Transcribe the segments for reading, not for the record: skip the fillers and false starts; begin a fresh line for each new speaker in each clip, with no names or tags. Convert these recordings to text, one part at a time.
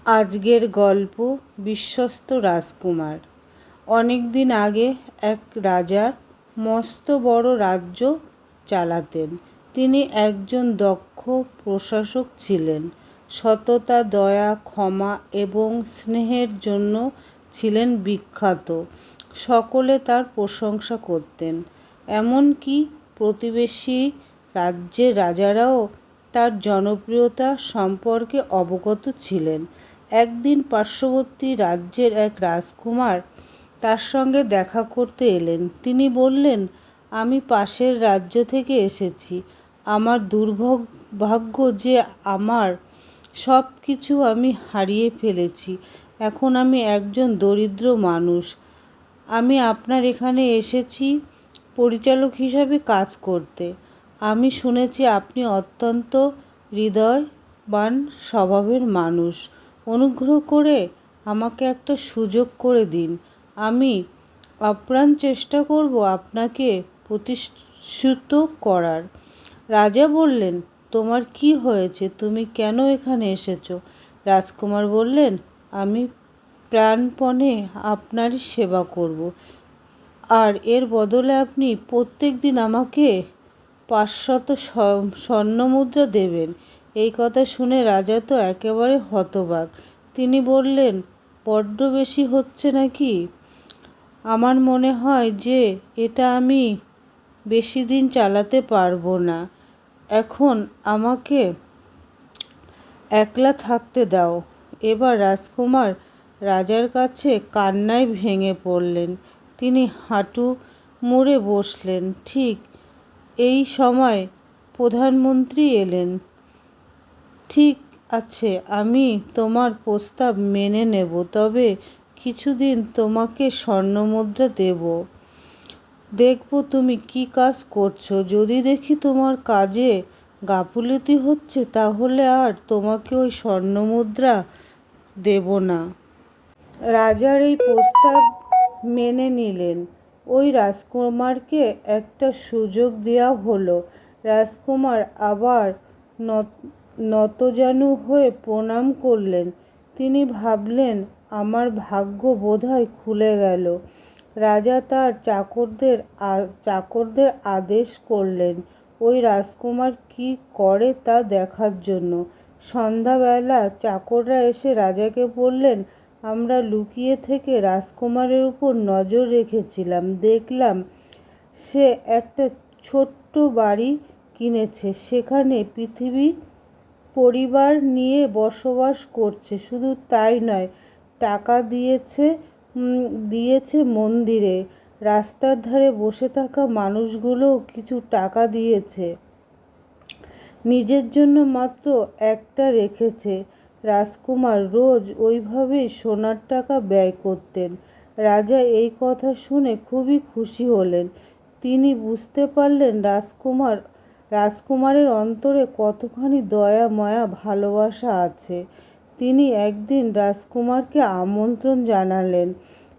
আজকের গল্প বিশ্বস্ত রাজকুমার। অনেক দিন আগে এক রাজার মস্ত বড় রাজ্য চালাতেন। তিনি একজন দক্ষ প্রশাসক ছিলেন। সততা, দয়া, ক্ষমা এবং স্নেহের জন্য ছিলেন বিখ্যাত। সকলে তার প্রশংসা করতেন। এমনকি প্রতিবেশী রাজ্যের রাজারাও তার জনপ্রিয়তা সম্পর্কে অবগত ছিলেন। একদিন পার্শ্ববর্তী রাজ্যের এক রাজকুমার তার সঙ্গে দেখা করতে এলেন। তিনি বললেন, আমি পাশের রাজ্য থেকে এসেছি। আমার দুর্ভাগ্য যে আমার সব কিছু আমি হারিয়ে ফেলেছি। এখন আমি একজন দরিদ্র মানুষ। আমি আপনার এখানে এসেছি পরিচালক হিসাবে কাজ করতে। আমি শুনেছি আপনি অত্যন্ত হৃদয়বান স্বভাবের মানুষ। অনুগ্রহ করে আমাকে একটা সুযোগ করে দিন। আমি আপ্রাণ চেষ্টা করব আপনাকে প্রতিষ্ঠিত করার। রাজা বললেন, তোমার কি হয়েছে? তুমি কেন এখানে এসেছো? রাজকুমার বললেন, আমি প্রাণপণে আপনারই সেবা করব, আর এর বদলে আপনি প্রত্যেক দিন আমাকে 500 স্বর্ণমুদ্রা দেবেন। এই কথা শুনে রাজা তো একেবারে হতবাক। তিনি বললেন, বড্ড বেশি হচ্ছে নাকি? আমার মনে হয় যে এটা আমি বেশি দিন চালাতে পারবো না। এখন আমাকে একলা থাকতে দাও। এবার রাজকুমার রাজার কাছে কান্নায় ভেঙে পড়লেন। তিনি হাঁটু মুড়ে বসলেন। ঠিক এই সময় প্রধানমন্ত্রী এলেন। ঠিক আছে, আমি তোমার প্রস্তাব মেনে নেব, তবে কিছুদিন তোমাকে স্বর্ণমুদ্রা দেব। দেখব তুমি কি কাজ করছো। যদি দেখি তোমার কাজে গাফিলতি হচ্ছে, তাহলে আর তোমাকে ওই স্বর্ণমুদ্রা দেব না। রাজার এই প্রস্তাব মেনে নিলেন। ওই রাজকুমারকে একটা সুযোগ দেওয়া হলো। রাজকুমার আবার নতজানু হয়ে প্রণাম করলেন। তিনি ভাবলেন, আমার ভাগ্য বোধহয় খুলে গেল। রাজা তার চাকরদের আদেশ করলেন ওই রাজকুমার কি করে তা দেখার জন্য। সন্ধ্যাবেলা চাকররা এসে রাজাকে বললেন, আমরা লুকিয়ে থেকে রাজকুমারের উপর নজর রেখেছিলাম। দেখলাম সে একটা ছোট্ট বাড়ি কিনেছে। সেখানে পরিবার নিয়ে বসবাস করছে। শুধু তাই নয়, টাকা দিয়েছে মন্দিরে। রাস্তার ধারে বসে থাকা মানুষগুলোও কিছু টাকা দিয়েছে। নিজের জন্য মাত্র একটা রেখেছে। রাজকুমার রোজ ওইভাবেই সোনার টাকা ব্যয় করতেন। রাজা এই কথা শুনে খুবই খুশি হলেন। তিনি বুঝতে পারলেন রাজকুমারের অন্তরে কতখানি দয়া, মায়া, ভালোবাসা আছে। তিনি একদিন রাজকুমারকে আমন্ত্রণ জানালেন।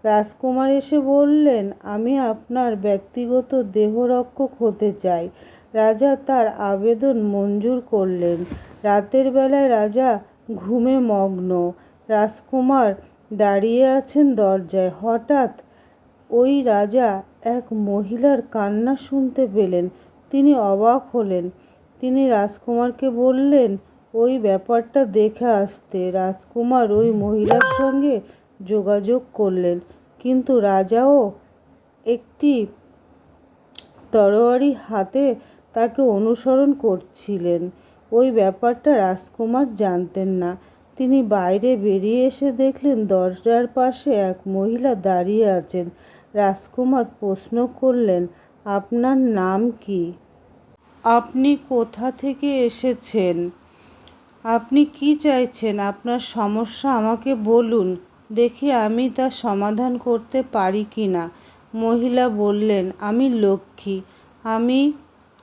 রাজকুমার এসে বললেন, আমি আপনার ব্যক্তিগত দেহরক্ষক হতে চাই। রাজা তার আবেদন মঞ্জুর করলেন। রাতের বেলায় রাজা ঘুমে মগ্ন। রাজকুমার দাঁড়িয়ে আছেন দরজায়। হঠাৎ ওই রাজা এক মহিলার কান্না শুনতে পেলেন। তিনি অবাক হলেন। তিনি রাজকুমারকে বললেন ওই ব্যাপারটা দেখে আসতে। রাজকুমার ওই মহিলার সঙ্গে যোগাযোগ করলেন, কিন্তু রাজাও একটি তরবারি হাতে তাকে অনুসরণ করছিলেন। ওই ব্যাপারটা রাজকুমার জানতেন না। তিনি বাইরে বেরিয়ে এসে দেখলেন দরজার পাশে এক মহিলা দাঁড়িয়ে আছেন। রাজকুমার প্রশ্ন করলেন, আপনার নাম কি? আপনি কোথা থেকে এসেছেন? আপনি কি চাইছেন? আপনার সমস্যা আমাকে বলুন, দেখি আমি তা সমাধান করতে পারি কি না। মহিলা বললেন, আমি লক্ষ্মী। আমি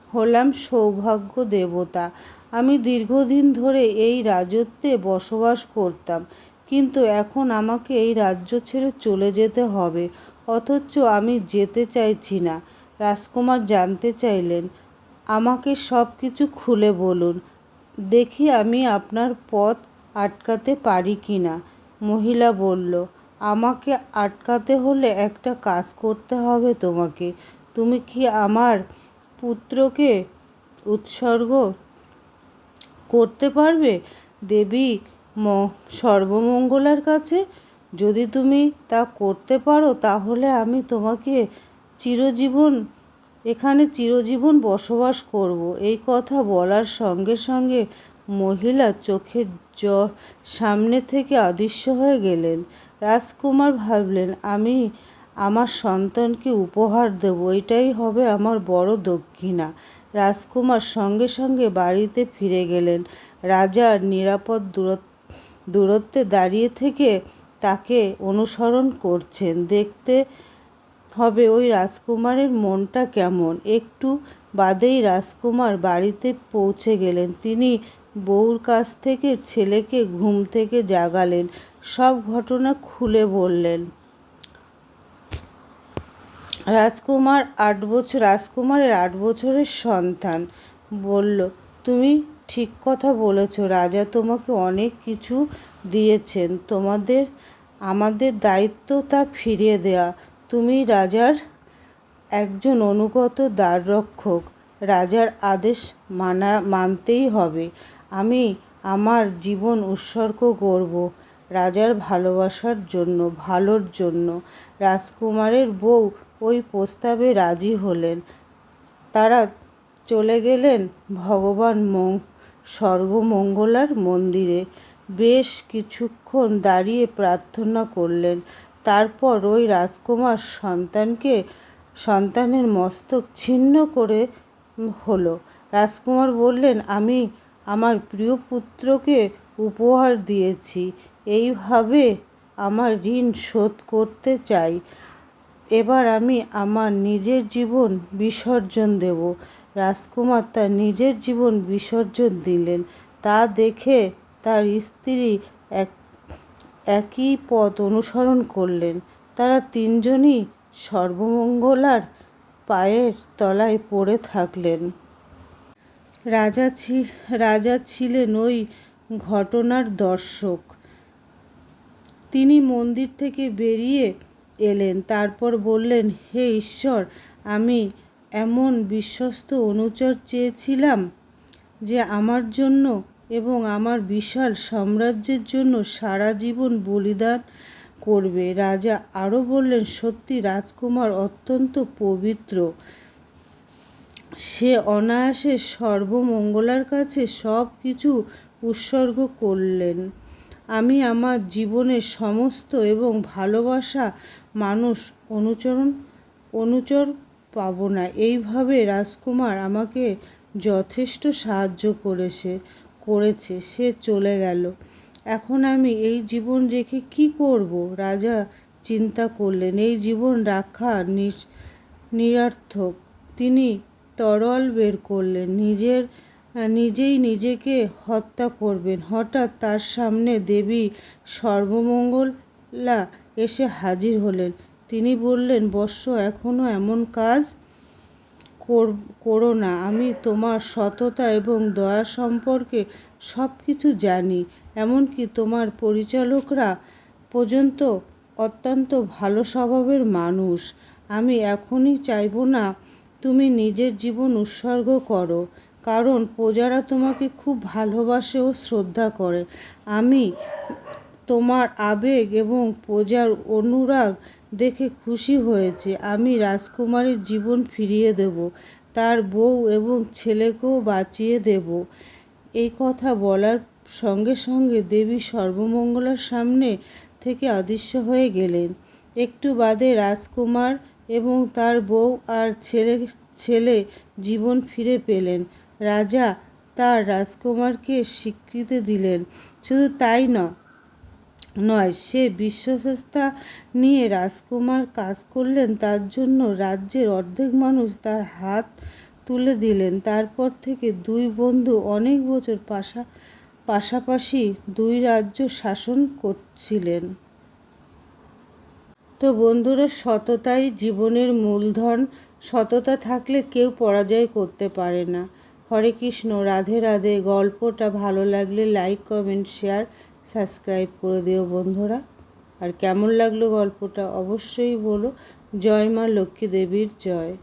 হলাম সৌভাগ্য দেবতা। আমি দীর্ঘদিন ধরে এই রাজত্বে বসবাস করতাম, কিন্তু এখন আমাকে এই রাজ্য ছেড়ে চলে যেতে হবে। অথচ আমি যেতে চাইছি না। রাজকুমার জানতে চাইলেন, আমাকে সব কিছু খুলে বলুন, দেখি আমি আপনার পথ আটকাতে পারি কি না। মহিলা বলল, আমাকে আটকাতে হলে একটা কাজ করতে হবে তোমাকে। তুমি কি আমার পুত্রকে উৎসর্গ করতে পারবে দেবী সর্বমঙ্গলার কাছে? যদি তুমি তা করতে পারো তাহলে আমি তোমাকে চিরজীবন বসবাস করব। এই কথা বলার সঙ্গে সঙ্গে মহিলা চোখের সামনে থেকে অদৃশ্য হয়ে গেলেন। রাজকুমার ভাবলেন, আমি আমার সন্তানকে উপহার দেব, এটাই হবে আমার বড় দক্ষিণা। রাজকুমার সঙ্গে সঙ্গে বাড়িতে ফিরে গেলেন। রাজার নিরাপদ দূরত্বে দাঁড়িয়ে থেকে তাকে অনুসরণ করছেন। দেখতে হবে ওই রাজকুমারের মনটা কেমন। একটু বাদেই রাজকুমার বাড়িতে পৌঁছে গেলেন। তিনি বউর কাছ থেকে ছেলেকে ঘুম থেকে জাগালেন, সব ঘটনা খুলে বললেন। রাজকুমারের 8 বছরের সন্তান বলল, তুমি ঠিক কথা বলেছ। রাজা তোমাকে অনেক কিছু দিয়েছেন, আমাদের দায়িত্ব তা ফিরিয়ে দেয়া। তুমি রাজার একজন অনুগত দ্বাররক্ষক, রাজার আদেশ মানতেই হবে। আমি আমার জীবন উৎসর্গ করব রাজার ভালোর জন্য। রাজকুমারের বউ ওই প্রস্তাবে রাজি হলেন। তারা চলে গেলেন ভগবান সর্বমঙ্গলার মন্দিরে। বেশ কিছুক্ষণ দাঁড়িয়ে প্রার্থনা করলেন। তারপর ওই রাজকুমার সন্তানের মস্তক ছিন্ন করে হলো। রাজকুমার বললেন, আমি আমার প্রিয় পুত্রকে উপহার দিয়েছি, এইভাবে আমার ঋণ শোধ করতে চাই। এবার আমি আমার নিজের জীবন বিসর্জন দেব। রাজকুমার তার নিজের জীবন বিসর্জন দিলেন। তা দেখে তার স্ত্রী একই পথ অনুসরণ করলেন। তারা তিনজনই সর্বমঙ্গলার পায়ের তলায় পড়ে থাকলেন। রাজা ছিলেন ওই ঘটনার দর্শক। তিনি মন্দির থেকে বেরিয়ে এলেন। তারপর বললেন, হে ঈশ্বর, আমি এমন বিশ্বস্ত অনুচর চেয়েছিলাম যে আমার জন্য এবং আমার বিশাল সাম্রাজ্যের জন্য সারা জীবন বলিদান করবে। রাজা আরও বললেন, সত্যি রাজকুমার অত্যন্ত পবিত্র। সে অনায়াসে সর্বমঙ্গলার কাছে সব কিছু উৎসর্গ করলেন। আমি আমার জীবনের সমস্ত এবং ভালোবাসা মানুষ অনুচর পাব না। এইভাবে রাজকুমার আমাকে যথেষ্ট সাহায্য করেছে। সে চলে গেল। এখন আমি এই জীবন রেখে কি করব? রাজা চিন্তা করলেন, এই জীবন রাখা নিরর্থক। তিনি তরোয়াল বের করলেন, নিজেই নিজেকে হত্যা করবেন। হঠাৎ তার সামনে দেবী সর্বমঙ্গলা এসে হাজির হলেন। তিনি বললেন, বৎস, এখনো এমন কাজ করো না। আমি তোমার সততা এবং দয়া সম্পর্কে সব কিছু জানি। এমনকি তোমার পরিচারকরা পর্যন্ত অত্যন্ত ভালো স্বভাবের মানুষ। আমি এখনই চাইব না তুমি নিজের জীবন উৎসর্গ করো, কারণ প্রজারা তোমাকে খুব ভালোবাসে ও শ্রদ্ধা করে। আমি তোমার আবেগ এবং প্রজার অনুরাগ দেখে খুশি হয়েছি। আমি রাজকুমারের জীবন ফিরিয়ে দেব, তার বউ এবং ছেলেকেও বাঁচিয়ে দেব। এই কথা বলার সঙ্গে সঙ্গে দেবী সর্বমঙ্গলার সামনে থেকে অদৃশ্য হয়ে গেলেন। একটু বাদে রাজকুমার এবং তার বউ আর ছেলে জীবন ফিরে পেলেন। রাজা তার রাজকুমারকে স্বীকৃতি দিলেন। শুধু তাই নয়, সে বিশ্বস্ততা নিয়ে রাজকুমার কাজ করলেন তার জন্য রাজ্যের অর্ধেক মানুষ তার হাত তুলে দিলেন। তারপর থেকে দুই বন্ধু অনেক বছর পাশাপাশি দুই রাজ্য শাসন করছিলেন। তো বন্ধুরা, সততাই জীবনের মূলধন। সততা থাকলে কেউ পরাজয় করতে পারে না। হরে কৃষ্ণ, রাধে রাধে। গল্পটা ভালো লাগলে লাইক, কমেন্ট, শেয়ার, সাবস্ক্রাইব করে দিও বন্ধুরা। আর কেমন লাগলো গল্পটা অবশ্যই বলো। জয় মা লক্ষ্মী দেবীর জয়।